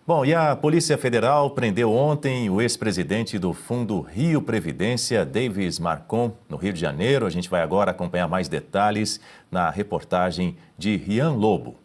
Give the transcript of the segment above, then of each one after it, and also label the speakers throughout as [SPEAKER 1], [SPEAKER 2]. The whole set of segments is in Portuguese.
[SPEAKER 1] Bom, e a Polícia Federal prendeu ontem o ex-presidente do Fundo Rio Previdência, Davis Marcon, no Rio de Janeiro. A gente vai agora acompanhar mais detalhes na reportagem de Rian Lobo.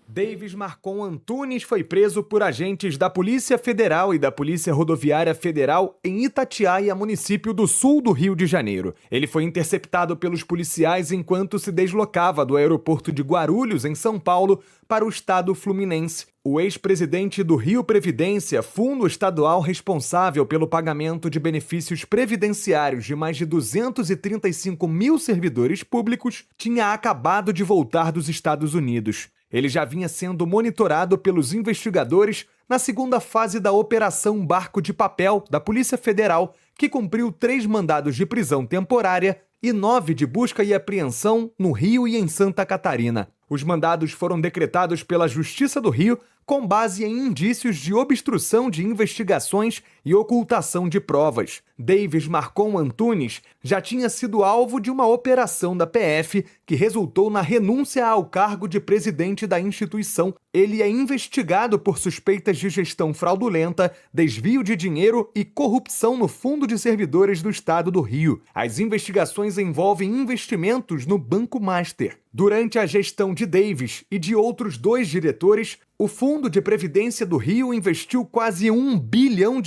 [SPEAKER 2] Davis Marcon Antunes foi preso por agentes da Polícia Federal e da Polícia Rodoviária Federal em Itatiaia, município do sul do Rio de Janeiro. Ele foi interceptado pelos policiais enquanto se deslocava do aeroporto de Guarulhos, em São Paulo, para o estado fluminense. O ex-presidente do Rio Previdência, fundo estadual responsável pelo pagamento de benefícios previdenciários de mais de 235 mil servidores públicos, tinha acabado de voltar dos Estados Unidos. Ele já vinha sendo monitorado pelos investigadores na segunda fase da Operação Barco de Papel da Polícia Federal, que cumpriu 3 mandados de prisão temporária e 9 de busca e apreensão no Rio e em Santa Catarina. Os mandados foram decretados pela Justiça do Rio com base em indícios de obstrução de investigações e ocultação de provas. Davis Marcon Antunes já tinha sido alvo de uma operação da PF que resultou na renúncia ao cargo de presidente da instituição. Ele é investigado por suspeitas de gestão fraudulenta, desvio de dinheiro e corrupção no Fundo de Servidores do Estado do Rio. As investigações envolvem investimentos no Banco Master. Durante a gestão de Davis e de outros 2 diretores, o Fundo de Previdência do Rio investiu quase R$1 bilhão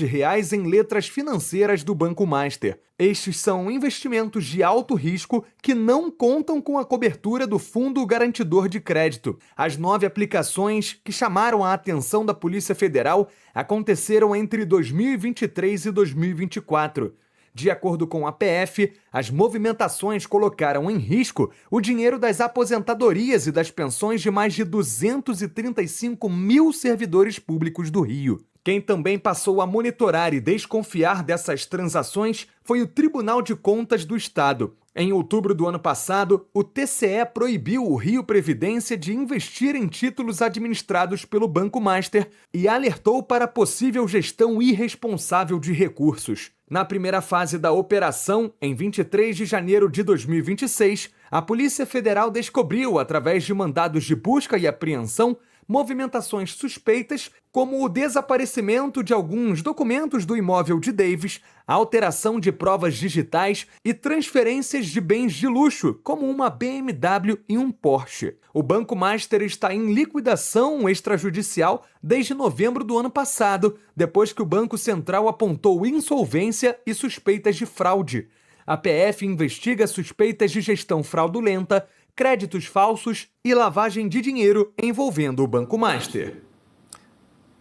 [SPEAKER 2] em letras financeiras do Banco Master. Estes são investimentos de alto risco que não contam com a cobertura do Fundo Garantidor de Crédito. As 9 aplicações que chamaram a atenção da Polícia Federal aconteceram entre 2023 e 2024. De acordo com a PF, as movimentações colocaram em risco o dinheiro das aposentadorias e das pensões de mais de 235 mil servidores públicos do Rio. Quem também passou a monitorar e desconfiar dessas transações foi o Tribunal de Contas do Estado. Em outubro do ano passado, o TCE proibiu o Rio Previdência de investir em títulos administrados pelo Banco Master e alertou para possível gestão irresponsável de recursos. Na primeira fase da operação, em 23 de janeiro de 2026, a Polícia Federal descobriu, através de mandados de busca e apreensão, movimentações suspeitas, como o desaparecimento de alguns documentos do imóvel de Davis, a alteração de provas digitais e transferências de bens de luxo, como uma BMW e um Porsche. O Banco Master está em liquidação extrajudicial desde novembro do ano passado, depois que o Banco Central apontou insolvência e suspeitas de fraude. A PF investiga suspeitas de gestão fraudulenta, créditos falsos e lavagem de dinheiro envolvendo o Banco Master.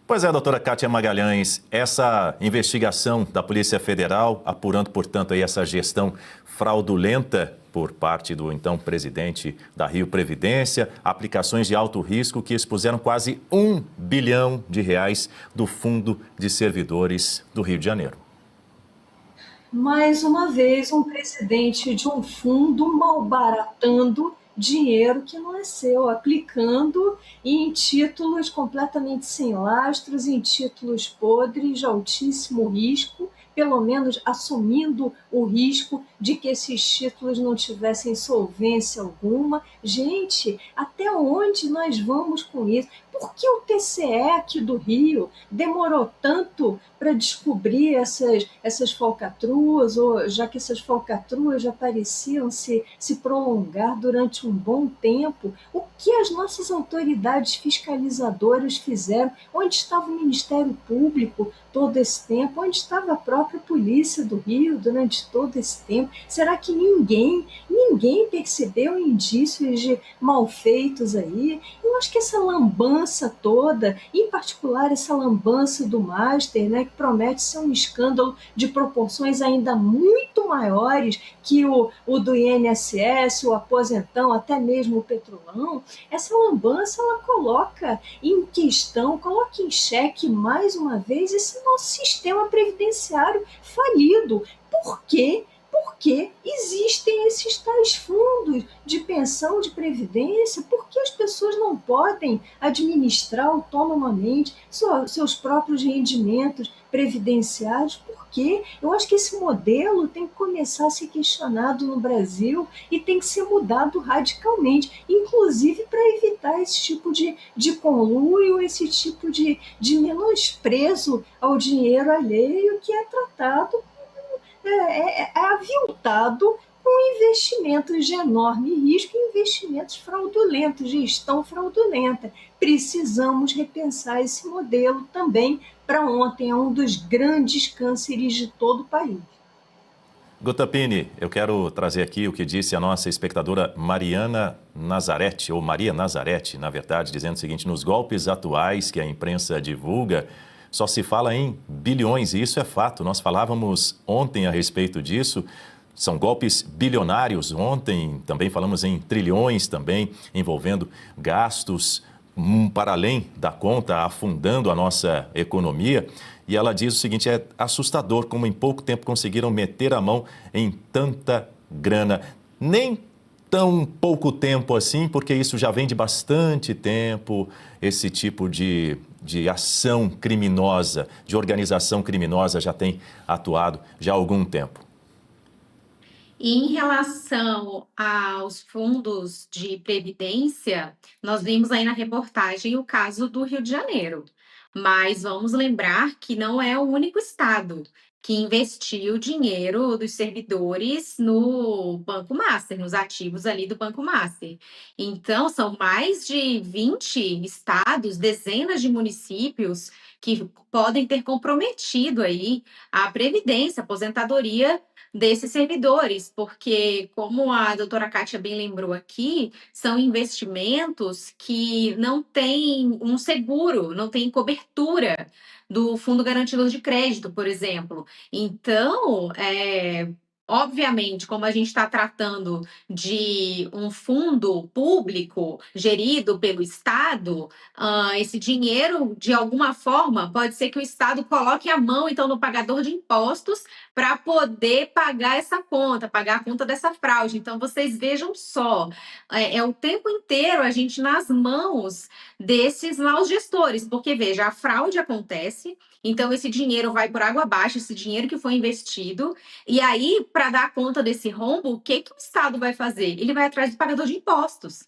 [SPEAKER 1] Pois é, doutora Kátia Magalhães, essa investigação da Polícia Federal, apurando, portanto, aí essa gestão fraudulenta por parte do então presidente da Rio Previdência, aplicações de alto risco que expuseram quase R$1 bilhão do Fundo de Servidores do Rio de Janeiro.
[SPEAKER 3] Mais uma vez, um presidente de um fundo malbaratando dinheiro que não é seu, aplicando em títulos completamente sem lastros, em títulos podres, de altíssimo risco, pelo menos assumindo o risco de que esses títulos não tivessem solvência alguma. Gente, até onde nós vamos com isso? Por que o TCE aqui do Rio demorou tanto para descobrir essas falcatruas, ou já que essas falcatruas já pareciam se prolongar durante um bom tempo? O que as nossas autoridades fiscalizadoras fizeram? Onde estava o Ministério Público todo esse tempo? Onde estava a própria Polícia do Rio durante todo esse tempo? Será que ninguém percebeu indícios de malfeitos aí? Eu acho que essa lambança toda, em particular essa lambança do Master, né, que promete ser um escândalo de proporções ainda muito maiores que o do INSS, o aposentão, até mesmo o petrolão, essa lambança ela coloca em questão, coloca em xeque mais uma vez esse nosso sistema previdenciário falido. Por quê? porque existem esses tais fundos de pensão, de previdência, porque as pessoas não podem administrar autonomamente seus próprios rendimentos previdenciários. Porque eu acho que esse modelo tem que começar a ser questionado no Brasil e tem que ser mudado radicalmente, inclusive para evitar esse tipo de conluio, esse tipo de menosprezo ao dinheiro alheio que é tratado, é aviltado com investimentos de enorme risco e investimentos fraudulentos, gestão fraudulenta. Precisamos repensar esse modelo também para ontem, é um dos grandes cânceres de todo o país.
[SPEAKER 1] Gutapini, eu quero trazer aqui o que disse a nossa espectadora Mariana Nazarete, ou Maria Nazarete, na verdade, dizendo o seguinte: nos golpes atuais que a imprensa divulga, só se fala em bilhões, e isso é fato. Nós falávamos ontem a respeito disso. São golpes bilionários. Ontem também falamos em trilhões também, envolvendo gastos para além da conta, afundando a nossa economia. E ela diz o seguinte: é assustador como em pouco tempo conseguiram meter a mão em tanta grana. Nem tão pouco tempo assim, porque isso já vem de bastante tempo, esse tipo de ação criminosa, de organização criminosa já tem atuado já há algum tempo.
[SPEAKER 4] E em relação aos fundos de previdência, nós vimos aí na reportagem o caso do Rio de Janeiro. Mas vamos lembrar que não é o único estado que investiu dinheiro dos servidores no Banco Master, nos ativos ali do Banco Master. Então, são mais de 20 estados, dezenas de municípios que podem ter comprometido aí a previdência, a aposentadoria desses servidores, porque, como a doutora Kátia bem lembrou aqui, são investimentos que não têm um seguro, não têm cobertura do Fundo Garantidor de Crédito, por exemplo. Então, obviamente, como a gente está tratando de um fundo público gerido pelo Estado, esse dinheiro, de alguma forma, pode ser que o Estado coloque a mão, então, no pagador de impostos para poder pagar essa conta, pagar a conta dessa fraude. Então, vocês vejam só, é o tempo inteiro a gente nas mãos desses maus gestores, porque, veja, a fraude acontece, então esse dinheiro vai por água abaixo, esse dinheiro que foi investido, e aí, para dar conta desse rombo, o que o Estado vai fazer? Ele vai atrás do pagador de impostos.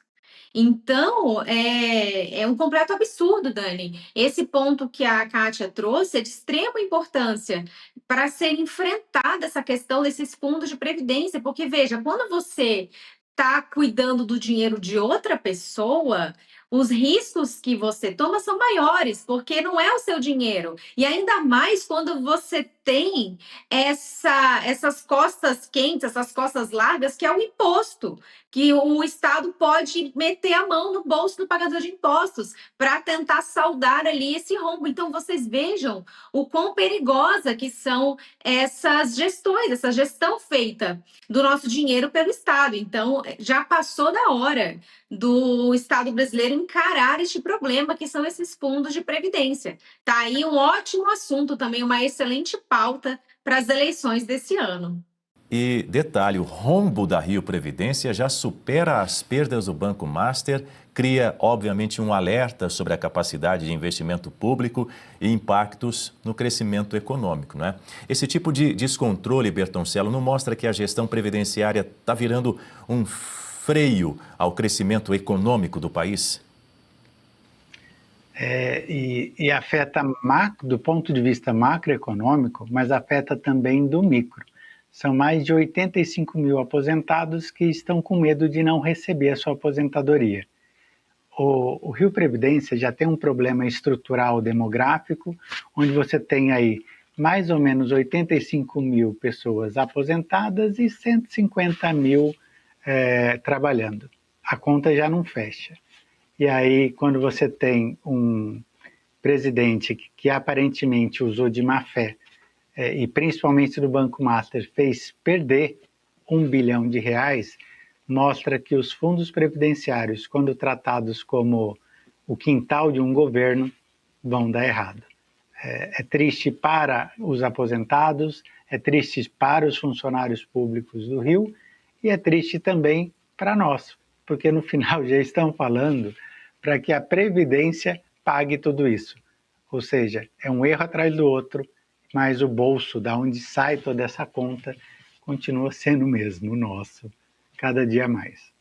[SPEAKER 4] Então, é um completo absurdo, Dani. Esse ponto que a Kátia trouxe é de extrema importância para ser enfrentada essa questão desses fundos de previdência, porque, veja, quando você está cuidando do dinheiro de outra pessoa, os riscos que você toma são maiores, porque não é o seu dinheiro. E ainda mais quando você tem essas costas quentes, essas costas largas, que é o imposto, que o Estado pode meter a mão no bolso do pagador de impostos para tentar saldar ali esse rombo. Então, vocês vejam o quão perigosa que são essas gestões, essa gestão feita do nosso dinheiro pelo Estado. Então, já passou da hora do Estado brasileiro encarar este problema, que são esses fundos de previdência. Tá aí um ótimo assunto também, uma excelente pauta para as eleições desse ano.
[SPEAKER 1] E detalhe, o rombo da Rio Previdência já supera as perdas do Banco Master, cria, obviamente, um alerta sobre a capacidade de investimento público e impactos no crescimento econômico, não é? Esse tipo de descontrole, Bertoncello, não mostra que a gestão previdenciária está virando um freio ao crescimento econômico do país?
[SPEAKER 5] E afeta do ponto de vista macroeconômico, mas afeta também do micro. São mais de 85 mil aposentados que estão com medo de não receber a sua aposentadoria. O Rio Previdência já tem um problema estrutural demográfico, onde você tem aí mais ou menos 85 mil pessoas aposentadas e 150 mil trabalhando. A conta já não fecha. E aí, quando você tem um presidente que aparentemente usou de má fé, e principalmente do Banco Master, fez perder R$1 bilhão, mostra que os fundos previdenciários, quando tratados como o quintal de um governo, vão dar errado. É triste para os aposentados, É triste para os funcionários públicos do Rio e é triste também para nós, porque no final já estão falando para que a Previdência pague tudo isso. Ou seja, é um erro atrás do outro, mas o bolso, da onde sai toda essa conta, continua sendo o mesmo, o nosso, cada dia mais.